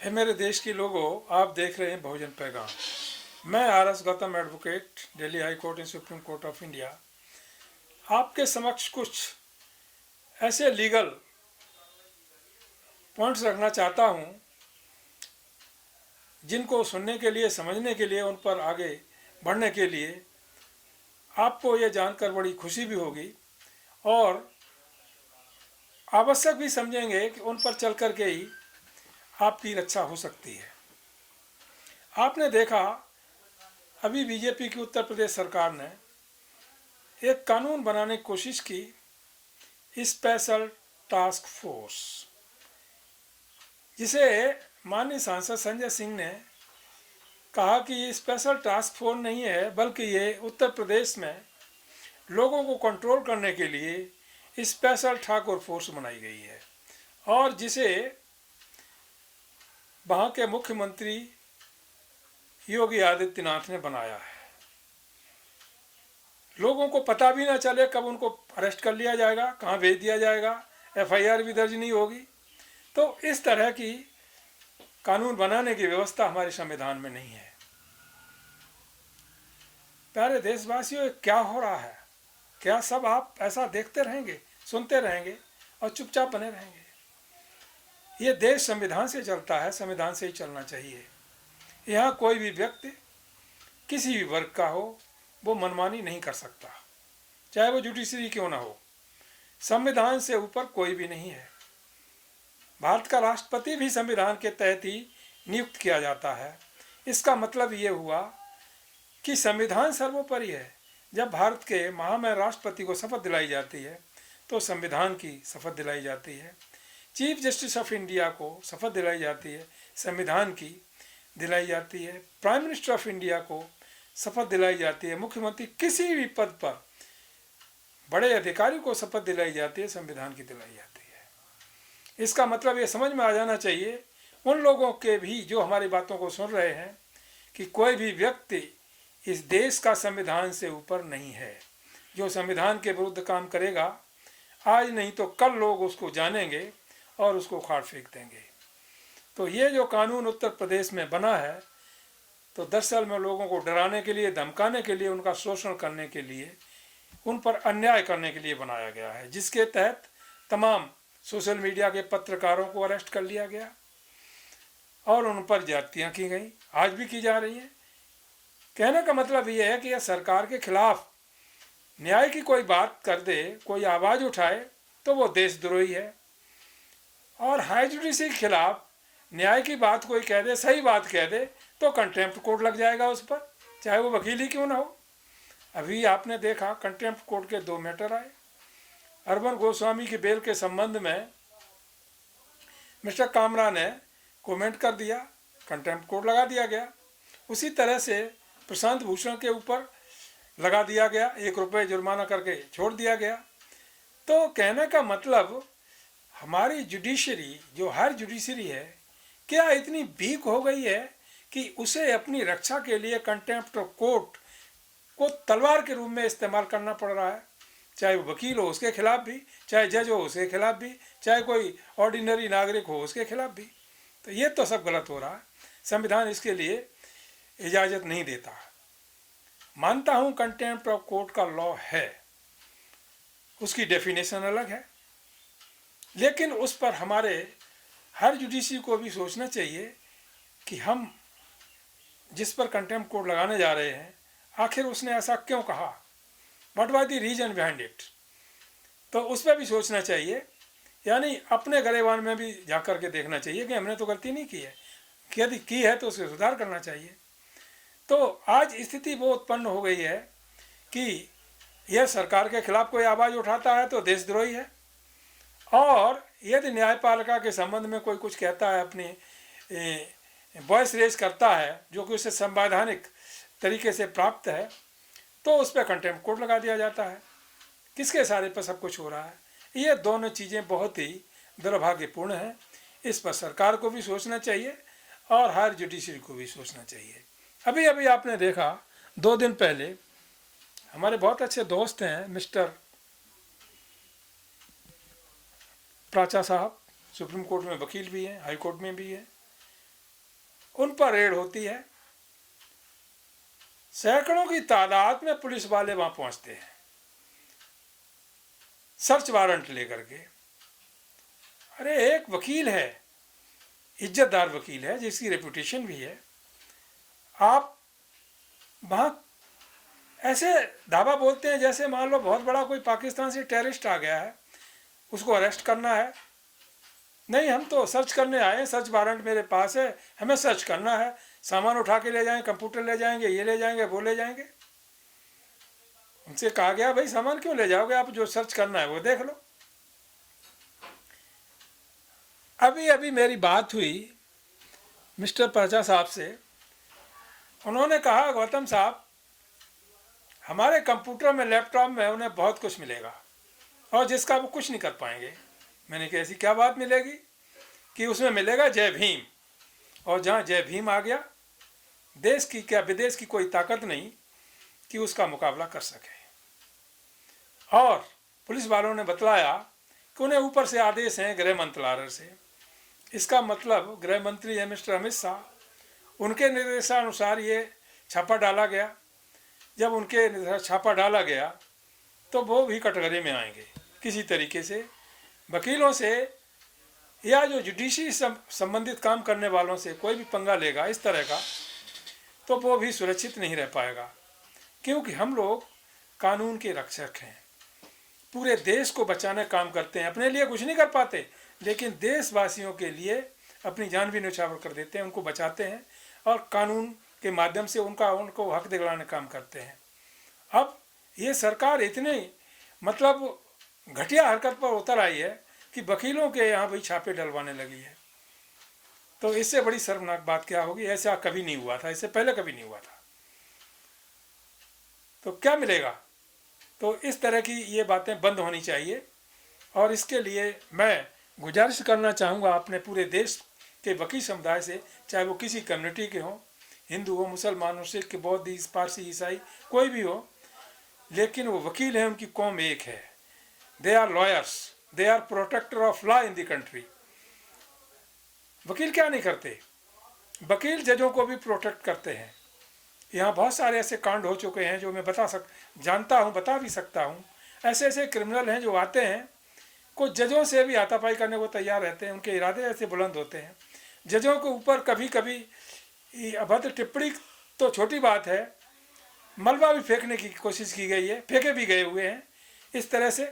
है मेरे देश के लोगों, आप देख रहे हैं बहुजन पैगाम। मैं RS Gautam, advocate, Delhi high court and supreme court of India, आपके समक्ष कुछ ऐसे लीगल पॉइंट्स रखना चाहता हूं जिनको सुनने के लिए, समझने के लिए, उन पर आगे बढ़ने के लिए आपको ये जानकर बड़ी खुशी भी होगी और आवश्यक भी समझेंगे कि उन पर चल कर के ही आपकी रक्षा हो सकती है। आपने देखा, अभी बीजेपी की उत्तर प्रदेश सरकार ने एक कानून बनाने की कोशिश की, स्पेशल टास्क फोर्स, जिसे माननीय सांसद संजय सिंह ने कहा कि ये स्पेशल टास्क फोर्स नहीं है, बल्कि ये उत्तर प्रदेश में लोगों को कंट्रोल करने के लिए स्पेशल ठाकुर फोर्स बनाई गई है और जिसे वहाँ के मुख्यमंत्री योगी आदित्यनाथ ने बनाया है। लोगों को पता भी ना चले कब उनको अरेस्ट कर लिया जाएगा, कहाँ भेज दिया जाएगा, FIR भी दर्ज नहीं होगी। तो इस तरह की कानून बनाने की व्यवस्था हमारे संविधान में नहीं है। प्यारे देशवासियों, क्या हो रहा है? क्या सब आप ऐसा देखते रहेंगे, सुनते रहेंगे और चुपचाप बने रहेंगे? ये देश संविधान से चलता है, संविधान से ही चलना चाहिए। यहाँ कोई भी व्यक्ति किसी भी वर्ग का हो, वो मनमानी नहीं कर सकता, चाहे वो जुडिशरी क्यों ना हो। संविधान से ऊपर कोई भी नहीं है। भारत का राष्ट्रपति भी संविधान के तहत ही नियुक्त किया जाता है। इसका मतलब ये हुआ कि संविधान सर्वोपरि है। जब भारत के महामहिम राष्ट्रपति को शपथ दिलाई जाती है तो संविधान की शपथ दिलाई जाती है। चीफ जस्टिस ऑफ इंडिया को शपथ दिलाई जाती है, संविधान की दिलाई जाती है। प्राइम मिनिस्टर ऑफ इंडिया को शपथ दिलाई जाती है। मुख्यमंत्री, किसी भी पद पर बड़े अधिकारी को शपथ दिलाई जाती है, संविधान की दिलाई जाती है। इसका मतलब ये समझ में आ जाना चाहिए उन लोगों के भी जो हमारी बातों को सुन रहे हैं कि कोई भी व्यक्ति इस देश का संविधान से ऊपर नहीं है। जो संविधान के विरुद्ध काम करेगा, आज नहीं तो कल लोग उसको जानेंगे और उसको उखाड़ फेंक देंगे। तो ये जो कानून उत्तर प्रदेश में बना है, तो दरअसल में लोगों को डराने के लिए, धमकाने के लिए, उनका शोषण करने के लिए, उन पर अन्याय करने के लिए बनाया गया है, जिसके तहत तमाम सोशल मीडिया के पत्रकारों को अरेस्ट कर लिया गया और उन पर ज्यादतियाँ की गई, आज भी की जा रही हैं। कहने का मतलब ये है कि यह सरकार के खिलाफ न्याय की कोई बात कर दे, कोई आवाज़ उठाए तो वो देशद्रोही है, और हाई जुडिशरी के खिलाफ न्याय की बात कोई कह दे, सही बात कह दे, तो कंटेम्प्ट कोर्ट लग जाएगा उस पर, चाहे वो वकील ही क्यों ना हो। अभी आपने देखा कंटेम्प्ट कोर्ट के 2 मैटर आए। अर्बन गोस्वामी की बेल के संबंध में मिस्टर कामरा ने कमेंट कर दिया, कंटेम्प्ट कोर्ट लगा दिया गया। उसी तरह से प्रशांत भूषण के ऊपर लगा दिया गया, ₹1 जुर्माना करके छोड़ दिया गया। तो कहने का मतलब, हमारी जुडिशरी, जो हर जुडिशरी है, क्या इतनी वीक हो गई है कि उसे अपनी रक्षा के लिए कंटेम्प्ट कोर्ट को तलवार के रूप में इस्तेमाल करना पड़ रहा है, चाहे वो वकील हो उसके खिलाफ भी, चाहे जज हो उसके खिलाफ भी, चाहे कोई ऑर्डिनरी नागरिक हो उसके खिलाफ भी। तो ये तो सब गलत हो रहा है। संविधान इसके लिए इजाज़त नहीं देता। मानता हूँ कंटेम्प्ट ऑफ कोर्ट का लॉ है, उसकी डेफिनेशन अलग है, लेकिन उस पर हमारे हर जुडिशरी को भी सोचना चाहिए कि हम जिस पर कंटेम्प्ट कोर्ट लगाने जा रहे हैं, आखिर उसने ऐसा क्यों कहा, what was the reason behind it. तो उस पर भी सोचना चाहिए, यानी अपने गरेबान में भी जा कर के देखना चाहिए कि हमने तो गलती नहीं की है, यदि की है तो उसे सुधार करना चाहिए। तो आज स्थिति वो उत्पन्न हो गई है कि यह सरकार के खिलाफ कोई आवाज़ उठाता है तो देशद्रोही है, और यदि न्यायपालिका के संबंध में कोई कुछ कहता है, अपनी वॉइस रेज करता है जो कि उसे संवैधानिक तरीके से प्राप्त है, तो उस पर कंटेम्प्ट कोर्ट लगा दिया जाता है। किसके इशारे पर सब कुछ हो रहा है? ये दोनों चीज़ें बहुत ही दुर्भाग्यपूर्ण हैं। इस पर सरकार को भी सोचना चाहिए और हर जुडिशरी को भी सोचना चाहिए। अभी अभी आपने देखा, 2 दिन पहले हमारे बहुत अच्छे दोस्त हैं मिस्टर प्राचा साहब, सुप्रीम कोर्ट में वकील भी हैं, हाई कोर्ट में भी हैं, उन पर रेड होती है, सैकड़ों की तादाद में पुलिस वाले वहां पहुंचते हैं सर्च वारंट लेकर के। अरे एक वकील है, इज्जतदार वकील है, जिसकी रेपुटेशन भी है, आप वहां ऐसे धावा बोलते हैं जैसे मान लो बहुत बड़ा कोई पाकिस्तान से टेररिस्ट आ गया है, उसको अरेस्ट करना है। नहीं, हम तो सर्च करने आए हैं, सर्च वारंट मेरे पास है, हमें सर्च करना है, सामान उठा के ले जाएंगे, कंप्यूटर ले जाएंगे, ये ले जाएंगे, वो ले जाएंगे। उनसे कहा गया भाई सामान क्यों ले जाओगे, आप जो सर्च करना है वो देख लो। अभी अभी मेरी बात हुई मिस्टर परचा साहब से, उन्होंने कहा गौतम साहब हमारे कंप्यूटर में, लैपटॉप में उन्हें बहुत कुछ मिलेगा और जिसका वो कुछ नहीं कर पाएंगे। मैंने कहा ऐसी क्या बात मिलेगी? कि उसमें मिलेगा जय भीम, और जहाँ जय भीम आ गया, देश की क्या विदेश की कोई ताकत नहीं कि उसका मुकाबला कर सके। और पुलिस वालों ने बतलाया कि उन्हें ऊपर से आदेश हैं गृह मंत्रालय से। इसका मतलब गृह मंत्री है मिस्टर अमित शाह, उनके निर्देशानुसार ये छापा डाला गया। जब उनके छापा डाला गया तो वो भी कटघरे में आएंगे किसी तरीके से। वकीलों से या जो जुडिशरी संबंधित काम करने वालों से कोई भी पंगा लेगा इस तरह का, तो वो भी सुरक्षित नहीं रह पाएगा, क्योंकि हम लोग कानून के रक्षक हैं, पूरे देश को बचाने काम करते हैं। अपने लिए कुछ नहीं कर पाते, लेकिन देशवासियों के लिए अपनी जान भी न्यौछावर कर देते हैं, उनको बचाते हैं और कानून के माध्यम से उनको हक दिलाने काम करते हैं। अब ये सरकार इतनी मतलब घटिया हरकत पर उतर आई है कि वकीलों के यहाँ भी छापे डलवाने लगी है। तो इससे बड़ी शर्मनाक बात क्या होगी? ऐसा कभी नहीं हुआ था, इससे पहले कभी नहीं हुआ था। तो क्या मिलेगा? तो इस तरह की ये बातें बंद होनी चाहिए। और इसके लिए मैं गुजारिश करना चाहूँगा अपने पूरे देश के वकील समुदाय से, चाहे वो किसी कम्युनिटी के हों, हिंदू हो, मुसलमान हो, सिख, बौद्ध, पारसी, ईसाई, कोई भी हो, लेकिन वो वकील हैं, उनकी कौम एक है। They are lawyers, they are protector of law in the country. वकील क्या नहीं करते? वकील जजों को भी प्रोटेक्ट करते हैं। यहाँ बहुत सारे ऐसे कांड हो चुके हैं जो मैं जानता हूँ, बता भी सकता हूँ। ऐसे ऐसे क्रिमिनल हैं जो आते हैं, कुछ जजों से भी हाथापाई करने को तैयार रहते हैं, उनके इरादे ऐसे बुलंद होते हैं। जजों के ऊपर कभी कभी अभद्र टिप्पणी तो छोटी बात है, मलबा भी फेंकने की कोशिश की गई है, फेंके भी गए हुए हैं इस तरह से।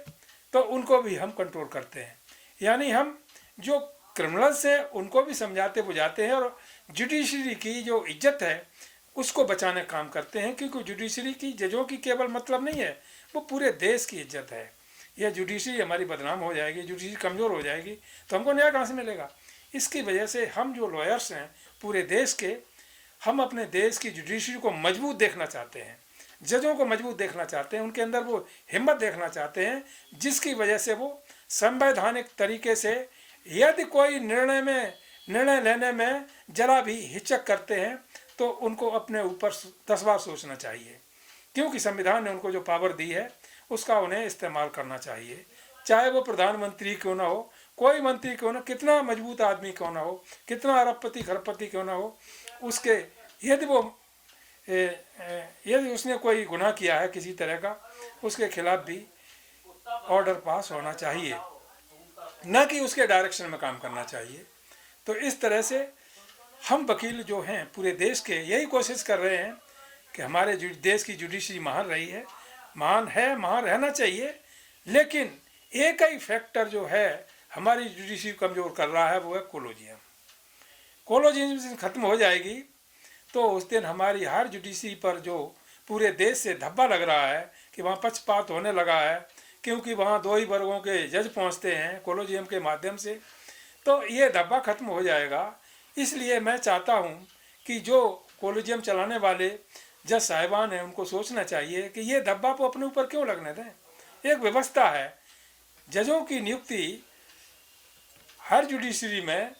तो उनको भी हम कंट्रोल करते हैं, यानी हम जो क्रिमिनल्स हैं उनको भी समझाते बुझाते हैं, और जुडिशरी की जो इज्जत है उसको बचाने काम करते हैं। क्योंकि जुडिशरी की जजों की केवल मतलब नहीं है, वो पूरे देश की इज्जत है। यह जुडिशरी हमारी बदनाम हो जाएगी, जुडिशरी कमज़ोर हो जाएगी, तो हमको न्याय कहाँ से मिलेगा? इसकी वजह से हम जो लॉयर्स हैं पूरे देश के, हम अपने देश की जुडिशरी को मजबूत देखना चाहते हैं, जजों को मजबूत देखना चाहते हैं, उनके अंदर वो हिम्मत देखना चाहते हैं, जिसकी वजह से वो संवैधानिक तरीके से यदि कोई निर्णय लेने में जरा भी हिचक करते हैं तो उनको अपने ऊपर 10 बार सोचना चाहिए, क्योंकि संविधान ने उनको जो पावर दी है उसका उन्हें इस्तेमाल करना चाहिए। चाहे वो प्रधानमंत्री क्यों ना हो, कोई मंत्री क्यों ना, कितना मजबूत आदमी क्यों ना हो, कितना अरबपति खरबपति क्यों ना हो, उसके यदि उसने कोई गुनाह किया है किसी तरह का, उसके खिलाफ भी ऑर्डर पास होना चाहिए, न कि उसके डायरेक्शन में काम करना चाहिए। तो इस तरह से हम वकील जो हैं पूरे देश के यही कोशिश कर रहे हैं कि हमारे देश की जुडिशरी महान रही है, महान रहना चाहिए। लेकिन एक ही फैक्टर जो है हमारी जुडिशरी कमज़ोर कर रहा है, वो है कोलोजियम। कोलोजियम ख़त्म हो जाएगी तो उस दिन हमारी हर जुडिशरी पर जो पूरे देश से धब्बा लग रहा है कि वहाँ पक्षपात होने लगा है, क्योंकि वहाँ 2 ही वर्गों के जज पहुँचते हैं कोलोजियम के माध्यम से, तो ये धब्बा ख़त्म हो जाएगा। इसलिए मैं चाहता हूँ कि जो कोलोजियम चलाने वाले जज साहिबान हैं उनको सोचना चाहिए कि ये धब्बा को अपने ऊपर क्यों लगने दें। एक व्यवस्था है, जजों की नियुक्ति हर जुडिशरी में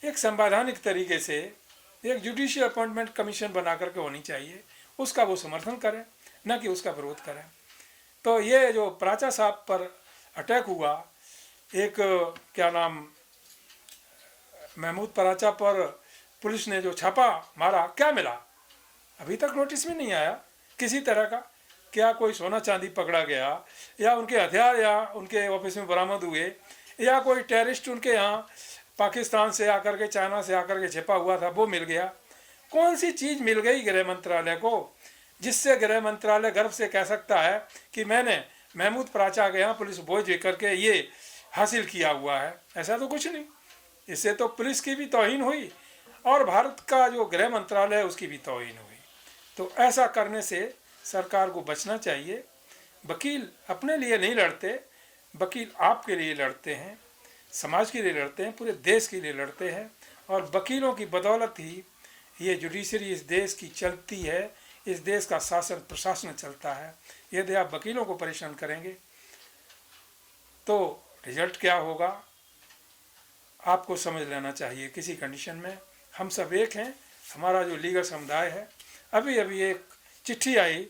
एक संवैधानिक तरीके से एक जुडिशियल अपॉइंटमेंट कमीशन बना करके होनी चाहिए, उसका वो समर्थन करें, न कि उसका विरोध करें। तो ये जो पराचा साहब पर अटैक हुआ, एक क्या नाम, महमूद पराचा पर पुलिस ने जो छापा मारा, क्या मिला? अभी तक नोटिस में नहीं आया किसी तरह का। क्या कोई सोना चांदी पकड़ा गया, या उनके हथियार या उनके ऑफिस में बरामद हुए, या कोई टेररिस्ट उनके यहाँ पाकिस्तान से आकर के, चाइना से आकर के छिपा हुआ था, वो मिल गया? कौन सी चीज़ मिल गई गृह मंत्रालय को जिससे गृह मंत्रालय गर्व से कह सकता है कि मैंने महमूद प्राचा के यहाँ पुलिस बोझ करके ये हासिल किया हुआ है? ऐसा तो कुछ नहीं। इससे तो पुलिस की भी तौहीन हुई और भारत का जो गृह मंत्रालय है उसकी भी तौहीन हुई। तो ऐसा करने से सरकार को बचना चाहिए। वकील अपने लिए नहीं लड़ते, वकील आपके लिए लड़ते हैं, समाज के लिए लड़ते हैं, पूरे देश के लिए लड़ते हैं। और वकीलों की बदौलत ही ये जुडिशरी इस देश की चलती है, इस देश का शासन प्रशासन चलता है। यदि आप वकीलों को परेशान करेंगे तो रिजल्ट क्या होगा आपको समझ लेना चाहिए। किसी कंडीशन में हम सब एक हैं, हमारा जो लीगल समुदाय है। अभी अभी एक चिट्ठी आई,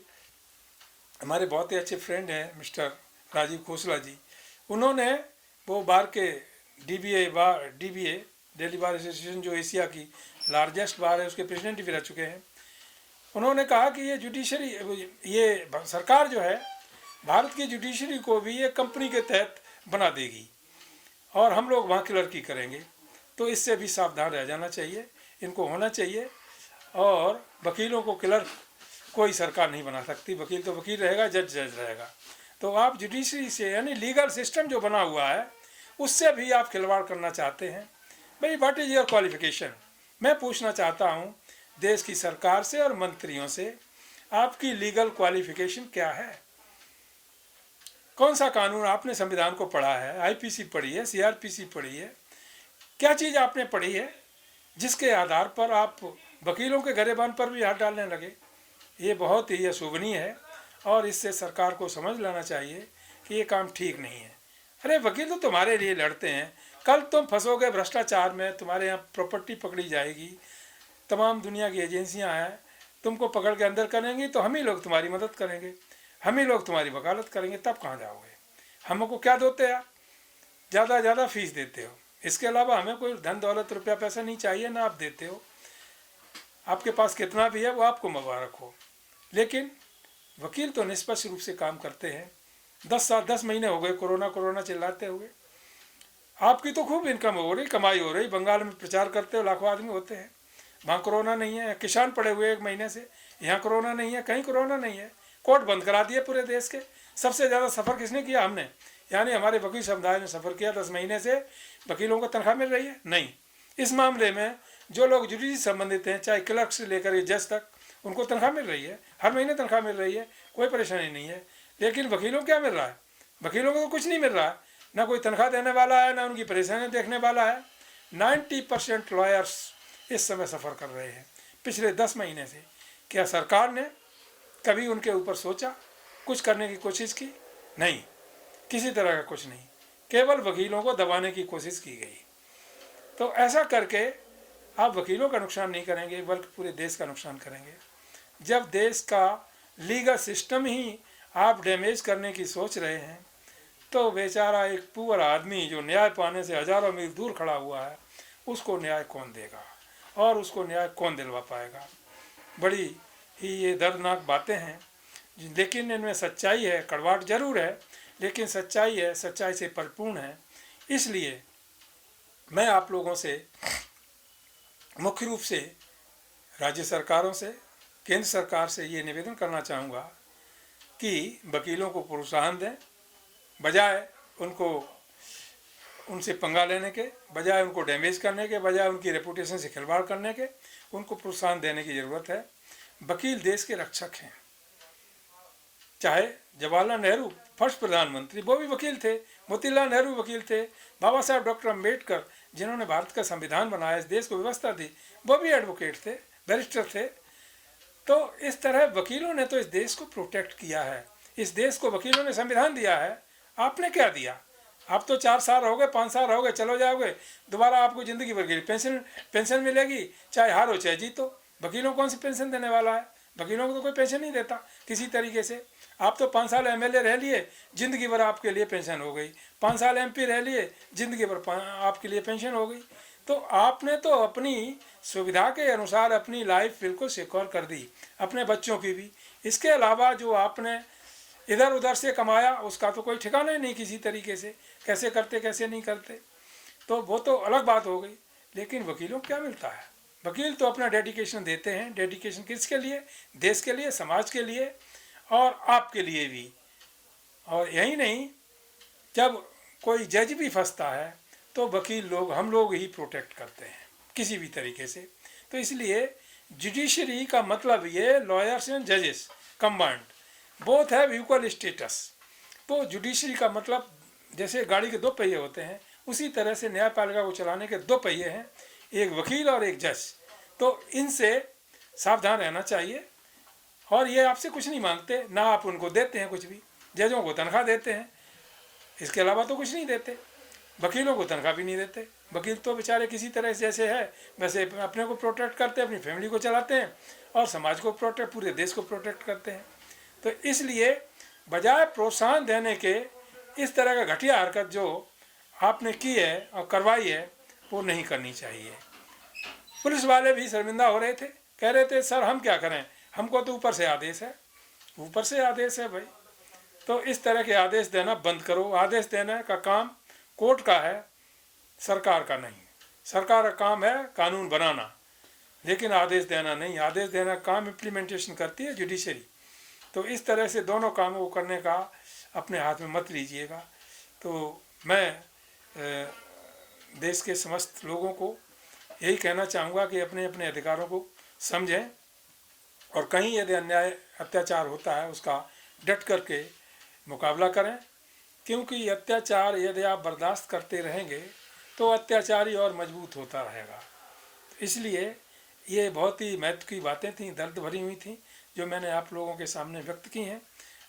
हमारे बहुत ही अच्छे फ्रेंड हैं मिस्टर राजीव खोसला जी, उन्होंने वो बार के डीबीए दिल्ली बार एसोसिएशन जो एशिया की लार्जेस्ट बार है उसके प्रेसिडेंट भी रह चुके हैं। उन्होंने कहा कि ये जुडिशरी, ये सरकार जो है भारत की जुडिशरी को भी ये कंपनी के तहत बना देगी और हम लोग वहाँ क्लर्की करेंगे। तो इससे भी सावधान रह जाना चाहिए, इनको होना चाहिए। और वकीलों को क्लर्क कोई सरकार नहीं बना सकती, वकील तो वकील रहेगा, जज जज रहेगा। तो आप जुडिशरी से, यानी लीगल सिस्टम जो बना हुआ है उससे भी आप खिलवाड़ करना चाहते हैं। भाई व्हाट इज़ योर क्वालिफिकेशन? मैं पूछना चाहता हूँ देश की सरकार से और मंत्रियों से, आपकी लीगल क्वालिफिकेशन क्या है? कौन सा कानून आपने संविधान को पढ़ा है? आईपीसी पढ़ी है, सीआरपीसी पढ़ी है, क्या चीज़ आपने पढ़ी है जिसके आधार पर आप वकीलों के गरेबान पर भी हाथ डालने लगे? ये बहुत ही अशोभनीय है और इससे सरकार को समझ लेना चाहिए कि ये काम ठीक नहीं है। अरे वकील तो तुम्हारे लिए लड़ते हैं, कल तुम फंसोगे भ्रष्टाचार में, तुम्हारे यहाँ प्रॉपर्टी पकड़ी जाएगी, तमाम दुनिया की एजेंसियां हैं तुमको पकड़ के अंदर करेंगी, तो हम ही लोग तुम्हारी मदद करेंगे, हम ही लोग तुम्हारी वकालत करेंगे, तब कहाँ जाओगे? हमको क्या देते हैं आप? ज़्यादा फीस देते हो, इसके अलावा हमें कोई धन दौलत रुपया पैसा नहीं चाहिए, ना आप देते हो। आपके पास कितना भी है वो आपको मुबारक हो। लेकिन वकील तो निष्पक्ष रूप से काम करते हैं। 10 महीने हो गए कोरोना चिल्लाते हुए, आपकी तो खूब इनकम हो रही, कमाई हो रही। बंगाल में प्रचार करते हो, लाखों आदमी होते हैं, वहाँ कोरोना नहीं है। किसान पड़े हुए 1 महीने से, यहाँ कोरोना नहीं है, कहीं कोरोना नहीं है। कोर्ट बंद करा दिए पूरे देश के। सबसे ज़्यादा सफ़र किसने किया? हमने, यानी हमारे वकील समुदाय ने सफ़र किया। 10 महीने से वकीलों को तनख्वाह मिल रही है? नहीं। इस मामले में जो लोग जुडिशरी से संबंधित हैं, चाहे क्लर्क से लेकर जज तक, उनको तनख्वाह मिल रही है, हर महीने तनख्वाह मिल रही है, कोई परेशानी नहीं है। लेकिन वकीलों क्या मिल रहा है? वकीलों को तो कुछ नहीं मिल रहा है, ना कोई तनख्वाह देने वाला है, ना उनकी परेशानी देखने वाला है। 90% लॉयर्स इस समय सफ़र कर रहे हैं पिछले 10 महीने से। क्या सरकार ने कभी उनके ऊपर सोचा, कुछ करने की कोशिश की? नहीं, किसी तरह का कुछ नहीं, केवल वकीलों को दबाने की कोशिश की गई। तो ऐसा करके आप वकीलों का नुकसान नहीं करेंगे बल्कि पूरे देश का नुकसान करेंगे। जब देश का लीगल सिस्टम ही आप डैमेज करने की सोच रहे हैं तो बेचारा एक पुअर आदमी जो न्याय पाने से हज़ारों मील दूर खड़ा हुआ है, उसको न्याय कौन देगा और उसको न्याय कौन दिलवा पाएगा? बड़ी ही ये दर्दनाक बातें हैं, लेकिन इनमें सच्चाई है। कड़वाहट जरूर है, लेकिन सच्चाई है, सच्चाई से परिपूर्ण है। इसलिए मैं आप लोगों से मुख्य रूप से राज्य सरकारों से, केंद्र सरकार से ये निवेदन करना चाहूँगा कि वकीलों को प्रोत्साहन दें, बजाय उनसे पंगा लेने के, बजाय उनको डैमेज करने के, बजाय उनकी रेपुटेशन से खिलवाड़ करने के, उनको प्रोत्साहन देने की ज़रूरत है। वकील देश के रक्षक हैं। चाहे जवाहरलाल नेहरू फर्स्ट प्रधानमंत्री, वो भी वकील थे, मोतीलाल नेहरू वकील थे, बाबा साहब डॉक्टर अम्बेडकर जिन्होंने भारत का संविधान बनाया, इस देश को व्यवस्था दी, वो भी एडवोकेट थे, बैरिस्टर थे। तो इस तरह वकीलों ने तो इस देश को प्रोटेक्ट किया है, इस देश को वकीलों ने संविधान दिया है। आपने क्या दिया? आप तो 4 साल हो गए, 5 साल हो गए, चलो जाओगे, दोबारा आपको ज़िंदगी भर की पेंशन मिलेगी, चाहे हारो चाहे जीतो। वकीलों को कौन सी पेंशन देने वाला है? वकीलों को तो कोई पेंशन नहीं देता किसी तरीके से। आप तो 5 साल एमएलए रह लिए, ज़िंदगी भर आपके लिए पेंशन हो गई। 5 साल एमपी रह लिए, ज़िंदगी भर आपके लिए पेंशन हो गई। तो आपने तो अपनी सुविधा के अनुसार अपनी लाइफ बिल्कुल सिक्योर कर दी, अपने बच्चों की भी। इसके अलावा जो आपने इधर उधर से कमाया उसका तो कोई ठिकाना ही नहीं किसी तरीके से, कैसे करते कैसे नहीं करते, तो वो तो अलग बात हो गई। लेकिन वकीलों को क्या मिलता है? वकील तो अपना डेडिकेशन देते हैं। डेडिकेशन किसके लिए? देश के लिए, समाज के लिए और आपके लिए भी। और यही नहीं, जब कोई जज भी फंसता है तो वकील लोग, हम लोग ही प्रोटेक्ट करते हैं किसी भी तरीके से। तो इसलिए जुडिशरी का मतलब ये लॉयर्स एंड जजेस combined both have equal status. तो जुडिशरी का मतलब जैसे गाड़ी के दो पहिए होते हैं, उसी तरह से न्यायपालिका को चलाने के दो पहिए हैं, एक वकील और एक जज। तो इनसे सावधान रहना चाहिए। और ये आपसे कुछ नहीं मांगते, ना आप उनको देते हैं कुछ भी। जजों को तनख्वाह देते हैं, इसके अलावा तो कुछ नहीं देते। वकीलों को तनख्वाह भी नहीं देते। वकील तो बेचारे किसी तरह से जैसे है वैसे अपने को प्रोटेक्ट करते हैं, अपनी फैमिली को चलाते हैं और समाज को प्रोटेक्ट, पूरे देश को प्रोटेक्ट करते हैं। तो इसलिए बजाय प्रोत्साहन देने के इस तरह का घटिया हरकत जो आपने की है और करवाई है वो नहीं करनी चाहिए। पुलिस वाले भी शर्मिंदा हो रहे थे, कह रहे थे सर हम क्या करें, हमको तो ऊपर से आदेश है, ऊपर से आदेश है भाई। तो इस तरह के आदेश देना बंद करो। आदेश देने का काम कोर्ट का है, सरकार का नहीं। सरकार का काम है कानून बनाना, लेकिन आदेश देना नहीं। आदेश देना काम इम्प्लीमेंटेशन करती है जुडिशरी। तो इस तरह से दोनों कामों को करने का अपने हाथ में मत लीजिएगा। तो मैं देश के समस्त लोगों को यही कहना चाहूँगा कि अपने अपने अधिकारों को समझें और कहीं यदि अन्याय अत्याचार होता है उसका डट करके मुकाबला करें, क्योंकि अत्याचार यदि आप बर्दाश्त करते रहेंगे तो अत्याचारी और मजबूत होता रहेगा। इसलिए ये बहुत ही महत्व की बातें थीं, दर्द भरी हुई थीं, जो मैंने आप लोगों के सामने व्यक्त की हैं।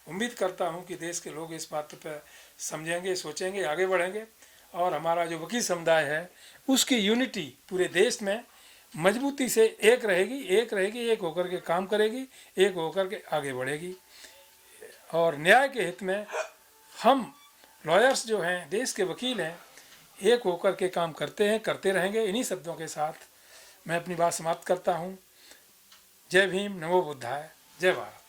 उम्मीद करता हूं कि देश के लोग इस बात पर समझेंगे, सोचेंगे, आगे बढ़ेंगे और हमारा जो वकील समुदाय है उसकी यूनिटी पूरे देश में मजबूती से एक रहेगी, एक होकर के काम करेगी, एक होकर के आगे बढ़ेगी। और न्याय के हित में हम लॉयर्स जो हैं, देश के वकील हैं, एक होकर के काम करते हैं, करते रहेंगे। इन्हीं शब्दों के साथ मैं अपनी बात समाप्त करता हूँ। जय भीम, नमो बुद्धाय, जय भारत।